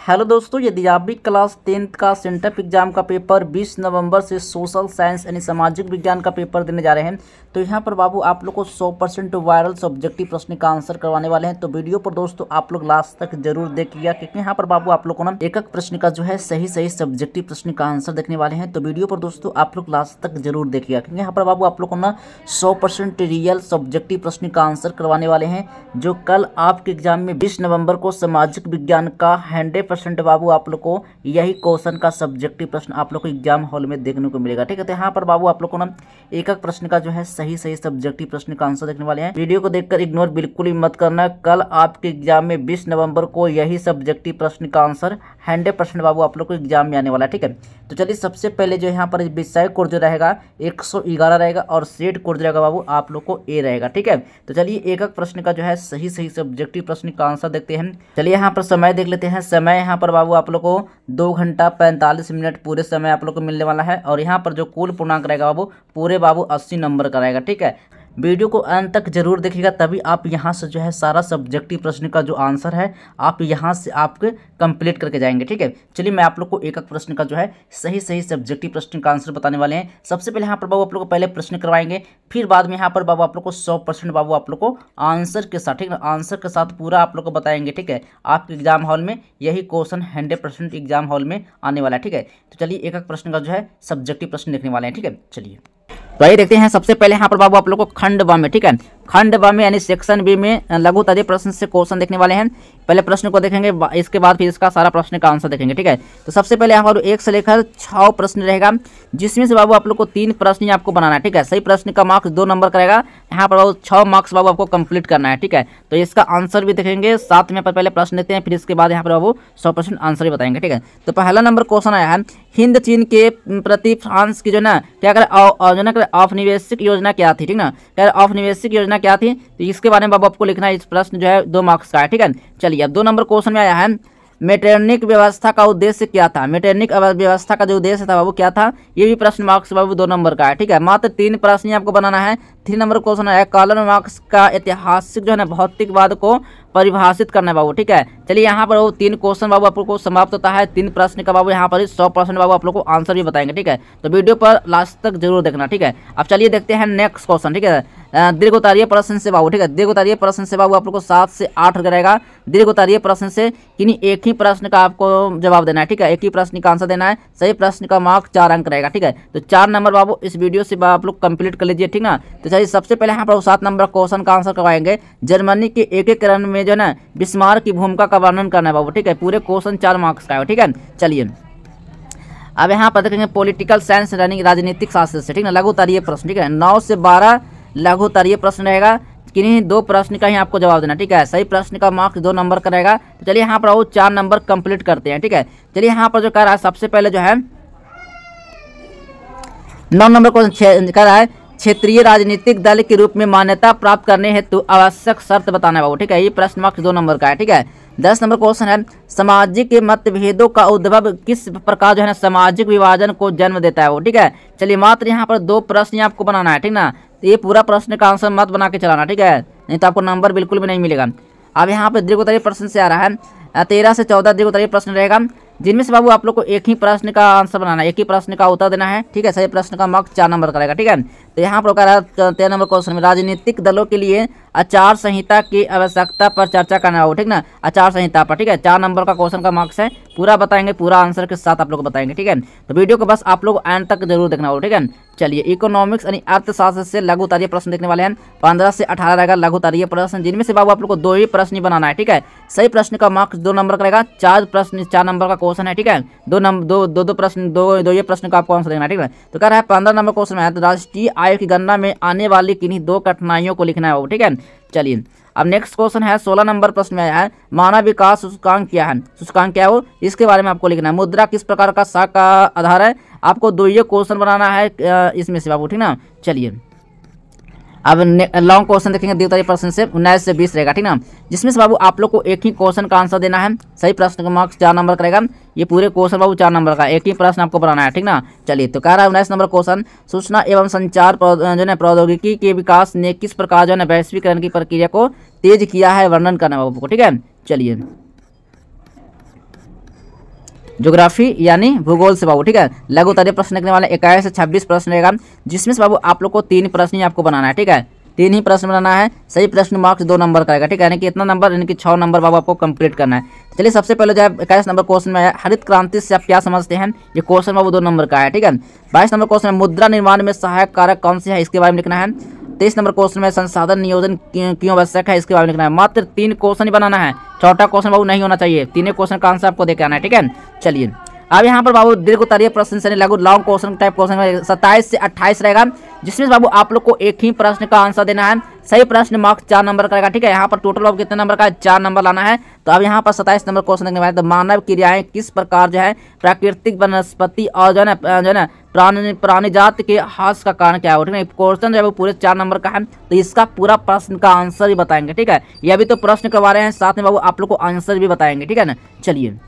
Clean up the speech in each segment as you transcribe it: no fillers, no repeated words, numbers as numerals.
Hello दोस्तों, यदि आप भी क्लास 10th का सेंटअप एग्जाम का पेपर 20 नवंबर से सोशल साइंस यानी सामाजिक विज्ञान का पेपर देने जा रहे हैं, तो यहाँ पर बाबू आप लोग को 100% वायरल सब्जेक्टिव प्रश्न का आंसर करवाने वाले हैं। तो वीडियो पर दोस्तों आप लोग लास्ट तक जरूर देखिएगा, क्योंकि यहाँ पर बाबू आप लोग को ना एक प्रश्न का जो है सही सब्जेक्टिव प्रश्न का आंसर देखने वाले हैं। तो वीडियो पर दोस्तों आप लोग लास्ट तक जरूर देखिएगा, क्योंकि यहाँ पर बाबू आप लोग को ना 100% रियल सब्जेक्टिव प्रश्न का आंसर करवाने वाले हैं, जो कल आपके एग्जाम में 20 नवंबर को सामाजिक विज्ञान का 100% बाबू आप लोग को यही क्वेश्चन का सब्जेक्टिव प्रश्न आप लोग को एग्जाम हॉल में देखने को मिलेगा। ठीक है, तो यहाँ पर बाबू आप लोग को ना एक प्रश्न का जो है सही सब्जेक्टिव प्रश्न का आंसर देखने वाले हैं। वीडियो को देखकर इग्नोर बिल्कुल ही मत करना। कल आपके एग्जाम में 20 नवंबर को यही सब्जेक्टिव प्रश्न का आंसर 100% बाबू आप लोग को एग्जाम में आने वाला है। ठीक है, तो चलिए सबसे पहले जो यहाँ पर विषय कोड जो रहेगा 111 रहेगा और सेट कोड जो रहेगा बाबू आप लोग को ए रहेगा। ठीक है, तो चलिए एक प्रश्न का जो है सही सब्जेक्टिव प्रश्न का आंसर देखते हैं। चलिए यहाँ पर समय देख लेते हैं। समय यहाँ पर बाबू आप लोग को 2 घंटा 45 मिनट पूरे समय आप लोग को मिलने वाला है, और यहाँ पर जो कुल पूर्णांक रहेगा बाबू पूरे बाबू 80 नंबर का रहेगा। ठीक है, वीडियो को अंत तक जरूर देखिएगा, तभी आप यहाँ से जो है सारा सब्जेक्टिव प्रश्न का जो आंसर है आप यहाँ से आपके कंप्लीट करके जाएंगे। ठीक है, चलिए मैं आप लोग को एक प्रश्न का जो है सही सब्जेक्टिव प्रश्न का आंसर बताने वाले हैं। सबसे पहले यहाँ पर बाबू आप लोग को पहले प्रश्न करवाएंगे, फिर बाद में यहाँ पर बाबू आप लोग को 100% बाबू आप लोग को आंसर के साथ, ठीक है, आंसर के साथ पूरा आप लोग को बताएंगे। ठीक है, आपके एग्जाम हॉल में यही क्वेश्चन 100% एग्जाम हॉल में आने वाला है। ठीक है, तो चलिए एक प्रश्न का जो है सब्जेक्टिव प्रश्न देखने वाले हैं। ठीक है, चलिए तो आइए देखते हैं। सबसे पहले यहाँ पर बाबू आप लोग को खंड व में, ठीक है, खंड व में यानी सेक्शन बी में लघु तरीय प्रश्न से क्वेश्चन देखने वाले हैं। पहले प्रश्न को देखेंगे, इसके बाद फिर इसका सारा प्रश्न का आंसर देखेंगे। ठीक है, तो सबसे पहले यहाँ पर 1 से लेकर 6 प्रश्न रहेगा, जिसमें से बाबू आप लोग को 3 प्रश्न आपको बनाना है। ठीक है, सही प्रश्न का मार्क्स 2 नंबर का रहेगा। यहाँ पर बाबू 6 मार्क्स बाबू आपको कंप्लीट करना है। ठीक है, तो इसका आंसर भी देखेंगे, साथ में पहले प्रश्न देते हैं, फिर इसके बाद यहाँ पर बाबू 100% आंसर भी बताएंगे। ठीक है, तो पहला नंबर क्वेश्चन आया है, हिंद चीन के प्रति फ्रांस की जो ना क्या करें औपनिवेशिक योजना क्या थी। ठीक ना, क्या औपनिवेशिक योजना क्या थी, तो इसके बारे में बाबू आपको लिखना है। इस प्रश्न जो है 2 मार्क्स का है। ठीक है, चलिए अब 2 नंबर क्वेश्चन में आया है, मेटरनिक व्यवस्था का उद्देश्य क्या था। मेटरनिक व्यवस्था का जो उद्देश्य था बाबू क्या था, ये भी प्रश्न मार्क्स बाबू 2 नंबर का है। ठीक है, मात्र 3 प्रश्न ही आपको बनाना है। 3 नंबर क्वेश्चन है, कार्ल मार्क्स का ऐतिहासिक जो है ना भौतिकवाद को परिभाषित करना है बाबू। ठीक है, चलिए यहाँ पर वो 3 क्वेश्चन बाबू आप लोग को समाप्त होता है। 3 प्रश्न का बाबू यहाँ पर 100% बाबू आप लोग को आंसर भी बताएंगे। ठीक है, तो वीडियो पर लास्ट तक जरूर देखना। ठीक है, अब चलिए देखते हैं नेक्स्ट क्वेश्चन। ठीक है, दीर्घोत्तरीय प्रश्न से बाबू, ठीक है, दीर्घोत्तरीय प्रश्न से बाबू आप लोग को 7 से 8 रहेगा। दीर्घोत्तरीय प्रश्न से किन्हीं एक ही प्रश्न का आपको जवाब देना है। ठीक है, एक ही प्रश्न का आंसर देना है। सही प्रश्न का मार्क 4 अंक रहेगा। ठीक है, तो 4 नंबर बाबू इस वीडियो से आप लोग कंप्लीट कर लीजिए। ठीक ना, तो चलिए सबसे पहले यहाँ पर 7 नंबर क्वेश्चन का आंसर करवाएंगे। जर्मनी के एकीकरण में जो है बिस्मार्क की भूमिका का वर्णन करना है बाबू। ठीक है, पूरे क्वेश्चन 4 मार्क्स का है। ठीक है, चलिए अब यहाँ पर देखेंगे पॉलिटिकल साइंस राजनीतिक शास्त्र से, ठीक है, लघुतरीय प्रश्न। ठीक है, 9 से 12 लघुतरीय प्रश्न रहेगा, किन्हीं 2 प्रश्न का ही आपको जवाब देना। ठीक है, सही प्रश्न का मार्क्स 2 नंबर का रहेगा। तो चलिए यहाँ पर वो 4 नंबर कंप्लीट करते हैं। ठीक है, चलिए यहाँ पर जो कर रहा है सबसे पहले जो है 9 नंबर क्वेश्चन कर रहा है, क्षेत्रीय राजनीतिक दल के रूप में मान्यता प्राप्त करने हेतु आवश्यक शर्त बताना है बाबू। ठीक है, ये प्रश्न मार्क्स 2 नंबर का है। ठीक है, 10 नंबर क्वेश्चन है, सामाजिक मतभेदों का उद्भव किस प्रकार जो है ना सामाजिक विभाजन को जन्म देता है वो। ठीक है, चलिए मात्र यहाँ पर 2 प्रश्न आपको बनाना है। ठीक ना, तो ये पूरा प्रश्न का आंसर मत बना के चलाना। ठीक है, नहीं तो आपको नंबर बिल्कुल भी नहीं मिलेगा। अब यहाँ पर दीर्घोत्तरीय प्रश्न से आ रहा है 13 से 14 दीर्घोत्तरीय प्रश्न रहेगा, जिनमें से बाबू आप लोग को एक ही प्रश्न का आंसर बनाना है, एक ही प्रश्न का उत्तर देना है। ठीक है, सही प्रश्न का मार्क्स 4 नंबर का रहेगा। ठीक है, तो यहाँ पर 13 नंबर क्वेश्चन में राजनीतिक दलों के लिए आचार संहिता की आवश्यकता पर चर्चा करना होगा। ठीक ना, आचार संहिता पर। ठीक है, 4 नंबर का क्वेश्चन का मार्क्स है, पूरा बताएंगे, पूरा आंसर के साथ आप लोग को बताएंगे। ठीक है, तो वीडियो को बस आप लोग एंड तक जरूर देखना होगा। ठीक है, चलिए इकोनॉमिक्स यानी अर्थशास्त्र से लघुतरीय प्रश्न देखने वाले हैं। 15 से 18 रहेगा लघुतरीय प्रश्न, जिनमें से बाबू आप लोग को 2 ही प्रश्न बनाना है। ठीक है, सही प्रश्न का मार्क्स 2 नंबर का रहेगा। 4 प्रश्न 4 नंबर का क्वेश्चन है। ठीक है, दो प्रश्न दो ये प्रश्न का आपको आंसर देना है। ठीक है, तो कह रहा है 15 नंबर क्वेश्चन में है, तो राष्ट्रीय आय की गणना में आने वाली किन्हीं 2 कठिनाइयों को लिखना है वो। ठीक है, चलिए अब नेक्स्ट क्वेश्चन है 16 नंबर प्रश्न में आया है, मानव विकास सूचकांक क्या है। सूचकांक क्या है वो, इसके बारे में आपको लिखना है। मुद्रा किस प्रकार का साख का आधार है, आपको 2 ये क्वेश्चन बनाना है इसमें से बाबू। ठीक ना, चलिए अब लॉन्ग क्वेश्चन देखेंगे दीर्घोत्तरीय प्रश्न से 19 से 20 रहेगा। ठीक ना, जिसमें से बाबू आप लोग को एक ही क्वेश्चन का आंसर देना है। सही प्रश्न का मार्क्स 4 नंबर का रहेगा। ये पूरे क्वेश्चन बाबू 4 नंबर का, एक ही प्रश्न आपको बनाना है। ठीक ना, चलिए तो कह रहा है 19 नंबर क्वेश्चन, सूचना एवं संचार जो है प्रौद्योगिकी के विकास ने किस प्रकार जो है वैश्वीकरण की प्रक्रिया को तेज किया है, वर्णन करना बाबू को। ठीक है, चलिए ज्योग्राफी यानी भूगोल से बाबू, ठीक है। लघु उत्तरीय प्रश्न लिखने वाले 21 से 26 प्रश्न रहेगा, जिसमें से बाबू आप लोग को 3 प्रश्न ही आपको बनाना है, ठीक है। 3 ही प्रश्न बनाना है, सही प्रश्न मार्क्स 2 नंबर का रहेगा, ठीक है। यानी कि इतना नंबर, यानी कि 6 नंबर बाबू आपको कंप्लीट करना है। चलिए सबसे पहले जो है 21 नंबर क्वेश्चन में है, हरित क्रांति से आप क्या समझते हैं। ये क्वेश्चन बाबू 2 नंबर का है, ठीक है। 22 नंबर क्वेश्चन है, मुद्रा निर्माण में सहायक कारक कौन से है, इसके बारे में लिखना है। 23 नंबर क्वेश्चन में संसाधन नियोजन क्यों आवश्यक है, इसके बारे में लिखना है। मात्र 3 क्वेश्चन ही बनाना है, चौथा क्वेश्चन बाबू नहीं होना चाहिए। 3 क्वेश्चन का आंसर आपको देके आना है, ठीक है। चलिए अब यहाँ पर बाबू दीर्घ उत्तरीय प्रश्न से लघु लॉन्ग क्वेश्चन टाइप क्वेश्चन में 27 से 28 रहेगा, जिसमें बाबू आप लोग को एक ही प्रश्न का आंसर देना है। सही प्रश्न मार्क्स 4 नंबर का रहेगा, ठीक है। यहाँ पर टोटल बाबू कितने नंबर का है, 4 नंबर लाना है। तो अब यहाँ पर 27 नंबर क्वेश्चन देखने वाले, तो मानव क्रियाएं किस प्रकार जो है प्राकृतिक वनस्पति और जो है ना प्राणी जाति के हास का कारण क्या है, ठीक है। क्वेश्चन जो है वो पूरे 4 नंबर का है, तो इसका पूरा प्रश्न का आंसर ही बताएंगे, ठीक है। ये अभी तो प्रश्न करवा रहे हैं, साथ में बाबू आप लोग को आंसर भी बताएंगे, ठीक है ना। चलिए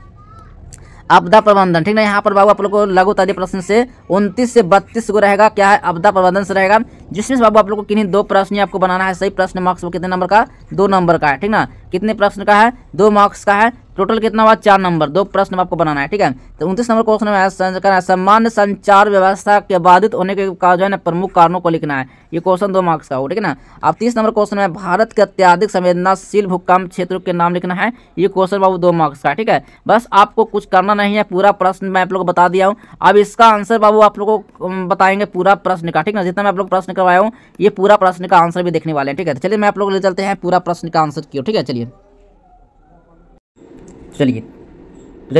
आपदा प्रबंधन, ठीक है। यहाँ पर बाबू आप लोग को लघु उत्तरीय प्रश्न से 29 से 32 को रहेगा, क्या है, आपदा प्रबंधन से रहेगा, जिसमें बाबू आप लोग को किन्हीं 2 प्रश्न ही आपको बनाना है। सही प्रश्न मार्क्स वो कितने नंबर का, 2 नंबर का है, ठीक ना। कितने प्रश्न का है, 2 मार्क्स का है। टोटल कितना हुआ, 4 नंबर, 2 प्रश्न आपको बनाना है, ठीक है। तो 29 नंबर क्वेश्चन में सामान्य संचार व्यवस्था के बाधित होने के जो है ना प्रमुख कारणों को लिखना है। ये क्वेश्चन 2 मार्क्स का हो, ठीक है ना। अब 30 नंबर क्वेश्चन में भारत के अत्याधिक संवेदनशील भूकंप क्षेत्रों के नाम लिखना है। ये क्वेश्चन बाबू 2 मार्क्स का, ठीक है। बस आपको कुछ करना नहीं है, पूरा प्रश्न मैं आप लोग को बता दिया हूँ। अब इसका आंसर बाबू आप लोग को बताएंगे पूरा प्रश्न का, ठीक है। जितना मैं आप लोग प्रश्न करवाया हूँ, ये पूरा प्रश्न का आंसर भी देखने वाले हैं, ठीक है। तो चलिए मैं आप लोग ले चलते हैं पूरा प्रश्न का आंसर की, ठीक है। चलिए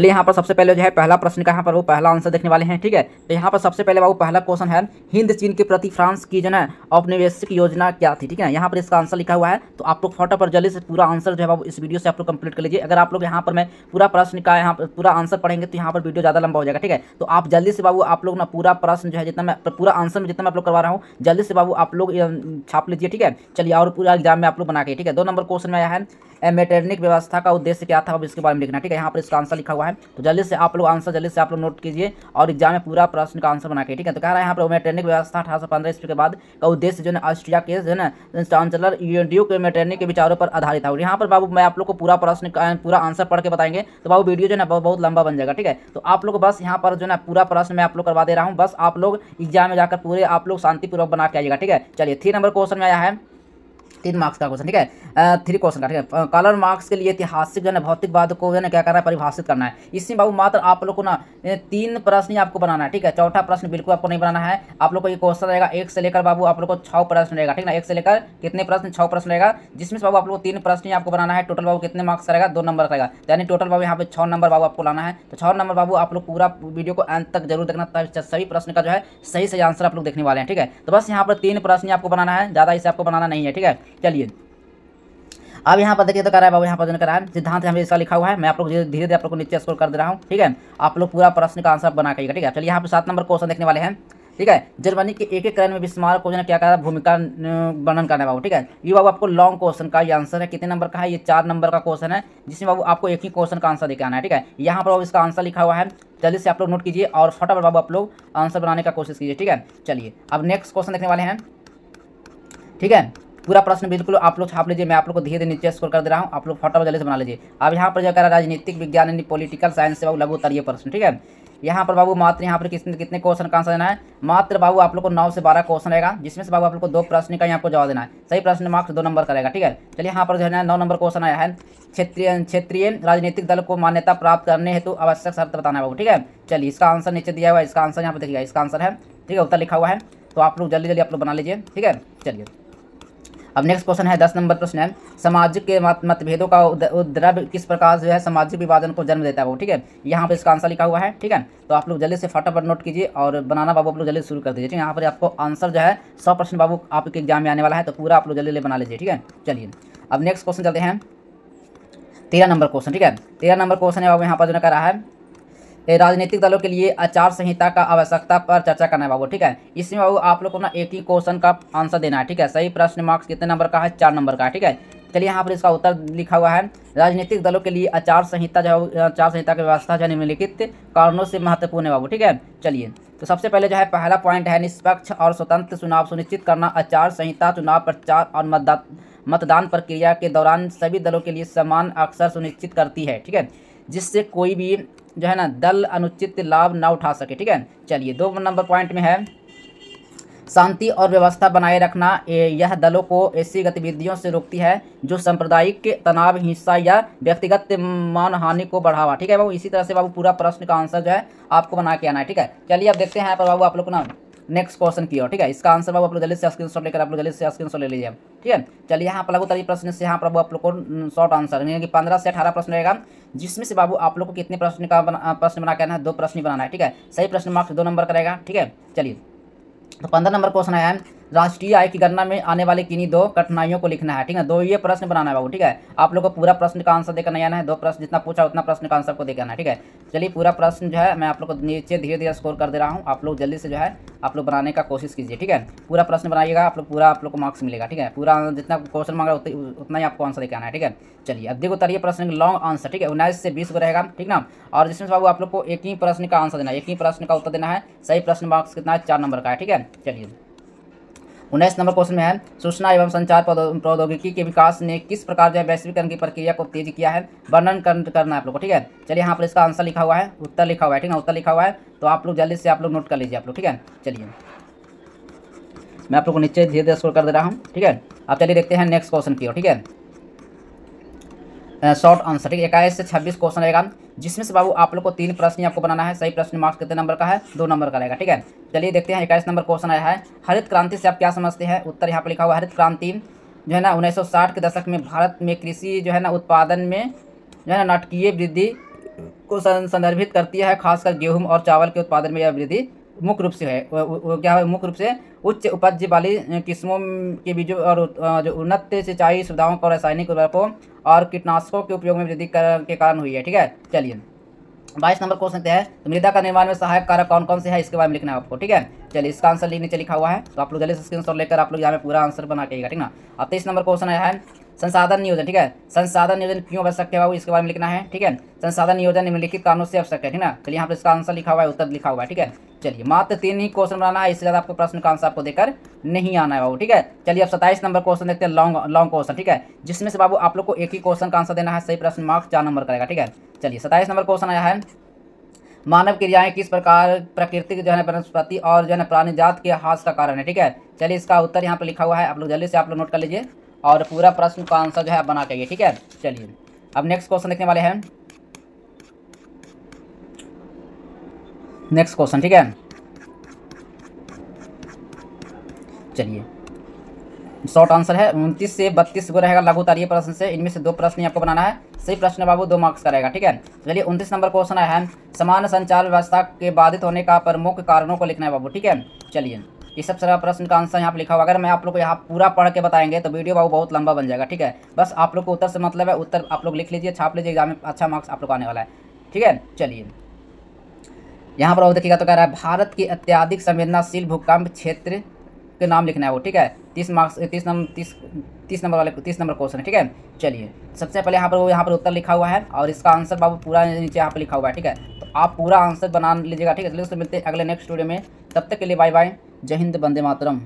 यहाँ पर सबसे पहले जो है पहला प्रश्न का यहाँ पर वो पहला आंसर देखने वाले हैं, ठीक है। तो यहाँ पर सबसे पहले बाबू पहला क्वेश्चन है, हिंद चीन के प्रति फ्रांस की जो है औपनिवेशिक योजना क्या थी, ठीक है। यहाँ पर इसका आंसर लिखा हुआ है, तो आप लोग फटाफट जल्दी से पूरा आंसर जो है बाबू इस वीडियो से आप लोग कंप्लीट कर लीजिए। अगर आप लोग यहाँ पर मैं पूरा प्रश्न का यहाँ पर पूरा आंसर पढ़ेंगे तो यहाँ पर वीडियो ज़्यादा लंबा हो जाएगा, ठीक है। तो आप जल्दी से बाबू आप लोग ना पूरा प्रश्न जो है जितना मैं पूरा आंसर में जितना मैं आप लोग करवा रहा हूँ, जल्दी से बाबू आप लोग छाप लीजिए, ठीक है। चलिए और पूरा एग्जाम में आप लोग बना के, ठीक है। 2 नंबर क्वेश्चन में आया है, मैटरनिक व्यवस्था का उद्देश्य क्या था, अब इसके बारे में लिखना, ठीक है। यहाँ पर इसका आंसर लिखा हुआ है, तो जल्दी से आप लोग आंसर जल्दी से आप लोग नोट कीजिए और एग्जाम में पूरा प्रश्न का आंसर बना के, ठीक है। तो कह रहा है यहाँ पर मैटरनिक व्यवस्था 1815 ईस्वी के बाद का उद्देश्य जो है ऑस्ट्रिया के जो है ना चांसलर ड्यूक मैटरनिक के विचारों पर आधारित था। और यहाँ पर बाबू मैं आप लोग को पूरा प्रश्न का पूरा आंसर पढ़ के बताएंगे, तो बाबू वीडियो जो है ना बहुत लंबा बन जाएगा, ठीक है। तो आप लोग बस यहाँ पर जो है पूरा प्रश्न मैं आप लोग करवा दे रहा हूँ, बस आप लोग एग्जाम में जाकर पूरे आप लोग शांतिपूर्वक बना के आइएगा, ठीक है। चलिए 3 नंबर क्वेश्चन में आया है, 3 मार्क्स का क्वेश्चन, ठीक है। 3 क्वेश्चन का, ठीक है। कार्ल मार्क्स के लिए ऐतिहासिक जो है भौतिकवाद को जो है क्या करना है, परिभाषित करना है। इसमें बाबू मात्र आप लोग को ना 3 प्रश्न ही आपको बनाना है, ठीक है। चौथा प्रश्न बिल्कुल आपको नहीं बनाना है। आप लोग को ये क्वेश्चन रहेगा 1 से लेकर बाबू आप लोग को 6 प्रश्न रहेगा, ठीक है। 1 से लेकर कितने प्रश्न, 6 प्रश्न रहेगा, जिसमें बाबू आप लोग को 3 प्रश्न ही आपको बनाना है। टोटल बाबू कितने मार्क्स रहेगा, 2 नंबर रहेगा, यानी टोटल बाबू यहाँ पे 6 नंबर बाबू आपको लाना है। तो 6 नंबर बाबू आप लोग पूरा वीडियो को अंत तक जरूर देखना, सभी प्रश्न का जो है सही सही आंसर आप लोग देखने वाले हैं, ठीक है। तो बस यहाँ पर 3 प्रश्न ही आपको बनाना है, ज़्यादा इसे आपको बनाना नहीं है, ठीक है। चलिए अब यहाँ पर देखिए तो कर रहा है बाबू, यहाँ पर जो करा है सिद्धांत हमें इसका लिखा हुआ है। मैं आप लोग धीरे धीरे आप लोग को नीचे स्क्रॉल कर दे रहा हूँ, ठीक है। आप लोग पूरा प्रश्न का आंसर बना के, ठीक है। चलिए यहाँ पर 7 नंबर क्वेश्चन देखने वाले हैं, ठीक है। जर्मनी के एकीकरण में बिस्मार्क को क्या कहा, भूमिका वर्णन करना है बाबू, ठीक है। ये बाबू आपको लॉन्ग क्वेश्चन का ये आंसर है, कितने नंबर का है, ये 4 नंबर का क्वेश्चन है, जिसमें बाबू आपको एक ही क्वेश्चन का आंसर देके आना है, ठीक है। यहाँ पर बाबू इसका आंसर लिखा हुआ है, जल्दी से आप लोग नोट कीजिए और फटाफट बाबू आप लोग आंसर बनाने का कोशिश कीजिए, ठीक है। चलिए अब नेक्स्ट क्वेश्चन देखने वाले हैं, ठीक है। पूरा प्रश्न बिल्कुल आप लोग छाप लीजिए, मैं आप लोग को धीरे धीरे नीचे स्क्रॉल कर दे रहा हूँ, आप लोग फटाफट जल्दी से बना लीजिए। अब यहाँ पर जो कह रहा है राजनीतिक विज्ञान यानी पॉलिटिकल साइंस से बाबू लघु उत्तरीय प्रश्न, ठीक है। यहाँ पर बाबू मात्र यहाँ पर कितने क्वेश्चन का आंसर देना है, मात्र बाबू आप लोग को 9 से 12 क्वेश्चन रहेगा, जिसमें से बाबू आप लोग को 2 प्रश्न का यहाँ आपको जवाब देना है। सही प्रश्न मार्क्स 2 नंबर का रहेगा, ठीक है। चलिए यहाँ पर जो है 9 नंबर क्वेश्चन आया है, क्षेत्रीय राजनीतिक दल को मान्यता प्राप्त करने हेतु आवश्यक शर्त बताना है बाबू, ठीक है। चलिए इसका आंसर नीचे दिया हुआ है, इसका आंसर यहाँ पर देखिएगा, इसका आंसर है, ठीक है, उत्तर लिखा हुआ है। तो आप लोग जल्दी जल्दी आप लोग बना लीजिए, ठीक है। चलिए अब नेक्स्ट क्वेश्चन है 10 नंबर प्रश्न है, सामाजिक के मतभेदों का उद्भव किस प्रकार जो है सामाजिक विभाजन को जन्म देता है वो, ठीक है। यहाँ पर इसका आंसर लिखा हुआ है, ठीक है। तो आप लोग जल्दी से फटाफट नोट कीजिए और बनाना बाबू आप लोग जल्दी शुरू कर दीजिए, ठीक है। यहाँ पर आपको आंसर जो है 100% बाबू आपके एग्जाम में आने वाला है, तो पूरा आप लोग जल्दी बना लीजिए, ठीक है। चलिए अब नेक्स्ट क्वेश्चन चलते हैं 13 नंबर क्वेश्चन, ठीक है। 13 नंबर क्वेश्चन है बाबू, यहाँ पर जो कर रहा है राजनीतिक दलों के लिए आचार संहिता का आवश्यकता पर चर्चा करना है बाबू, ठीक है। इसमें बाबू आप लोग को ना एक ही क्वेश्चन का आंसर देना है, ठीक है। सही प्रश्न मार्क्स कितने नंबर का है, 4 नंबर का है, ठीक है। चलिए यहाँ पर इसका उत्तर लिखा हुआ है, राजनीतिक दलों के लिए आचार संहिता जो आचार संहिता की व्यवस्था जो निम्नलिखित कारणों से महत्वपूर्ण है बाबू, ठीक है। चलिए तो सबसे पहले जो है पहला पॉइंट है, निष्पक्ष और स्वतंत्र चुनाव सुनिश्चित करना। आचार संहिता चुनाव प्रचार और मतदान प्रक्रिया के दौरान सभी दलों के लिए समान अवसर सुनिश्चित करती है, ठीक है, जिससे कोई भी जो है ना दल अनुचित लाभ ना उठा सके। ठीक है, चलिए 2 नंबर पॉइंट में है शांति और व्यवस्था बनाए रखना। यह दलों को ऐसी गतिविधियों से रोकती है जो सांप्रदायिक तनाव, हिंसा या व्यक्तिगत मानहानि को बढ़ावा। ठीक है बाबू, इसी तरह से बाबू पूरा प्रश्न का आंसर जो है आपको बना के आना है। ठीक है, चलिए अब देखते हैं यहाँ पर बाबू आप लोग को ना नेक्स्ट क्वेश्चन की ओर। ठीक है, इसका आंसर बाबू आप लोग जल्दी से स्क्रीनशॉट लेकर आप लोग जल्दी से स्क्रीनशॉट ले लीजिए। ठीक है, चलिए यहाँ पर लघु उत्तरीय प्रश्न से यहाँ पर बाबू आप लोग को शॉर्ट आंसर यानी कि 15 से 18 प्रश्न रहेगा, जिसमें से बाबू आप लोग को कितने प्रश्न बना के आना है, 2 प्रश्न बनाना है। ठीक है, सही प्रश्न मार्क्स 2 नंबर करेगा। ठीक है, चलिए तो 15 नंबर क्वेश्चन आया है, राष्ट्रीय आय की गणना में आने वाली किन्हीं 2 कठिनाइयों को लिखना है। ठीक है, 2 ये प्रश्न बनाना है बाबू। ठीक है, आप लोग को पूरा प्रश्न का आंसर देकर नहीं आना है, 2 प्रश्न जितना पूछा उतना प्रश्न का आंसर को देकर आना है। ठीक है, चलिए पूरा प्रश्न जो है मैं आप लोग को नीचे धीरे धीरे स्कोर कर दे रहा हूँ, आप लोग जल्दी से जो है आप लोग बनाने का कोशिश कीजिए। ठीक है, पूरा प्रश्न बनाइएगा, आप लोग को मार्क्स मिलेगा। ठीक है, पूरा जितना क्वेश्चन मांगा उतना ही आपको आंसर देकर आना है। ठीक है, चलिए अब देखो उत्तरीय प्रश्न लॉन्ग आंसर। ठीक है, 19 से 20 को रहेगा। ठीक ना, और जिसमें बाबू आप लोग को एक ही प्रश्न का आंसर देना है, एक ही प्रश्न का उत्तर देना है। सही प्रश्न मार्क्स कितना है, 4 नंबर का है। ठीक है, चलिए 19 नंबर क्वेश्चन में है, सूचना एवं संचार प्रौद्योगिकी के विकास ने किस प्रकार जो है वैश्वीकरण की प्रक्रिया को तेज किया है, वर्णन करना है आप लोग को। ठीक है, चलिए यहाँ पर इसका आंसर लिखा हुआ है, उत्तर लिखा हुआ है। ठीक है, उत्तर लिखा हुआ है, तो आप लोग जल्दी से आप लोग नोट कर लीजिए आप लोग। ठीक है, चलिए मैं आप लोग को नीचे धीरे धीरे स्क्रॉल कर दे रहा हूँ। ठीक है, अब चलिए देखते हैं नेक्स्ट क्वेश्चन की ओर। ठीक है, शॉर्ट आंसर। ठीक है, 21 से 26 क्वेश्चन रहेगा, जिसमें से बाबू आप लोग को 3 प्रश्न आपको बनाना है। सही प्रश्न मार्क्स कितने नंबर का है, 2 नंबर का रहेगा। ठीक है, चलिए देखते हैं 21 नंबर क्वेश्चन आया है, हरित क्रांति से आप क्या समझते हैं। उत्तर यहाँ पर लिखा हुआ है, हरित क्रांति जो है ना 1960 के दशक में भारत में कृषि जो है ना उत्पादन में जो है ना नाटकीय वृद्धि को संदर्भित करती है। खासकर गेहूं और चावल के उत्पादन में यह वृद्धि मुख्य रूप से है क्या है, मुख्य रूप से उच्च उपज वाली किस्मों के बीजों और जो उन्नत सिंचाई सुविधाओं और रासायनिक उर्वरकों और कीटनाशकों के उपयोग में वृद्धि के कारण हुई है। ठीक है, चलिए 22 नंबर क्वेश्चन है, तो मृदा का निर्माण में सहायक कारक कौन कौन से है, इसके बारे में लिखना है आपको। ठीक है, चलिए इसका आंसर नीचे लिखा हुआ है, तो आप लोग जल्दी से स्क्रीनशॉट लेकर आप लोग यहाँ पे पूरा आंसर बना के आइएगा। ठीक ना, अब 23 नंबर क्वेश्चन आया है, संसाधन नियोजन। ठीक है, संसाधन नियोजन क्यों आवश्यक है बाबू, इसके बारे में लिखना है। ठीक है, संसाधन नियोजन निम्नलिखित कारणों से आवश्यक है। ठीक ना, चलिए यहाँ पर इसका आंसर लिखा हुआ है, उत्तर लिखा हुआ है। ठीक है, चलिए मात्र 3 ही क्वेश्चन बनाना है, इससे ज़्यादा आपको प्रश्न का आंसर आपको देकर नहीं आना है बाबू। ठीक है, चलिए अब 27 नंबर क्वेश्चन देखते हैं, लॉन्ग क्वेश्चन। ठीक है, जिसमें से बाबू आप लोग को एक ही क्वेश्चन का आंसर देना है। सही प्रश्न मार्क्स 4 नंबर करेगा। ठीक है, चलिए 27 नंबर क्वेश्चन आया है, मानव क्रियाएं किस प्रकार प्रकृति जो है वनस्पति और जो है प्राणी जात के हास का कारण है। ठीक है, चलिए इसका उत्तर यहाँ पर लिखा हुआ है, आप लोग जल्दी से आप लोग नोट कर लीजिए और पूरा प्रश्न का आंसर जो है बना के आइए। ठीक है, चलिए अब नेक्स्ट क्वेश्चन देखने वाले हैं, नेक्स्ट क्वेश्चन। ठीक है, चलिए शॉर्ट आंसर है, 29 से 32 को रहेगा लघु उत्तरीय प्रश्न से, इनमें से 2 प्रश्न आपको बनाना है। सही प्रश्न बाबू 2 मार्क्स का रहेगा। ठीक है, चलिए 29 नंबर क्वेश्चन है, समान संचार व्यवस्था के बाधित होने का प्रमुख कारणों को लिखना है बाबू। ठीक है, चलिए ये सब सारा प्रश्न का आंसर यहाँ पर लिखा हुआ, अगर मैं आप लोग को यहाँ पूरा पढ़ के बताएंगे तो वीडियो बाबू बहुत लंबा बन जाएगा। ठीक है, बस आप लोग को उत्तर से मतलब है, उत्तर आप लोग लिख लीजिए, छाप लीजिए, एग्जाम में अच्छा मार्क्स आप लोग आने वाला है। ठीक है, चलिए यहाँ पर देखिएगा तो कह रहा है, भारत के अत्यधिक संवेदनशील भूकंप क्षेत्र के नाम लिखना है वो। ठीक है, 30 नंबर क्वेश्चन है। ठीक है, चलिए सबसे पहले यहाँ पर उत्तर लिखा हुआ है और इसका आंसर बाबू पूरा नीचे यहाँ पर लिखा हुआ है। ठीक है, तो आप पूरा आंसर बना लीजिएगा। ठीक है, चलिए उससे मिलते हैं अगले नेक्स्ट वीडियो में, तब तक के लिए बाय बाय, जय हिंद, वंदे मातरम।